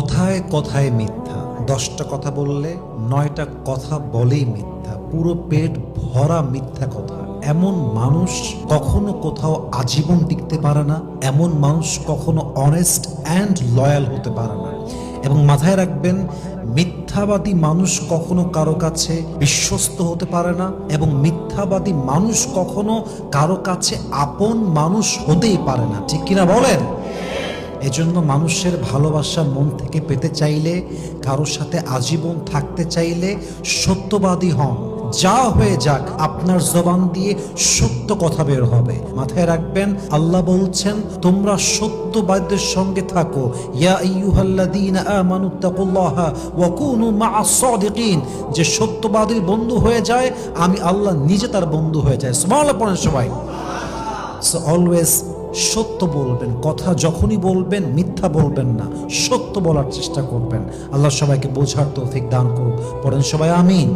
কথায় কথায় মিথ্যা। 10টা কথা বললে 9টা কথা বলেই মিথ্যা, পুরো পেট ভরা মিথ্যা কথা। এমন মানুষ কখনো কোথাও আজীবন টিকতে পারে না, এমন মানুষ কখনো অনেস্ট অ্যান্ড লয়াল হতে পারে না। এবং মাথায় রাখবেন, মিথ্যাবাদী মানুষ কখনো কারো কাছে বিশ্বস্ত হতে পারে না, এবং মিথ্যাবাদী মানুষ কখনো কারো কাছে আপন মানুষ হতেই পারে না। ঠিক কিনা বলেন? এজন্য মানুষের ভালোবাসা মন থেকে পেতে চাইলে, কারোর সাথে আজীবন থাকতে চাইলে সত্যবাদী হন। যা হয়ে যাক, আপনার জবান দিয়ে সত্য কথা বের হবে। মাথায় রাখবেন, আল্লাহ বলছেন তোমরা সত্যবাদীদের সঙ্গে থাকো। ইয়া আইয়ুহাল্লাযীনা আমানুত্তাকুল্লাহা ওয়া কুনু মা'আস সাদিকিন। যে সত্যবাদীর বন্ধু হয়ে যায়, আমি আল্লাহ নিজে তার বন্ধু হয়ে যায়। সুবহানাল্লাহ পড়েন সবাই। সো অলওয়েজ সত্য বলবেন, কথা যখনই বলবেন মিথ্যা বলবেন না, সত্য বলার চেষ্টা করবেন। আল্লাহ সবাইকে বোঝার তৌফিক দান করুন। পড়েন সবাই আমিন।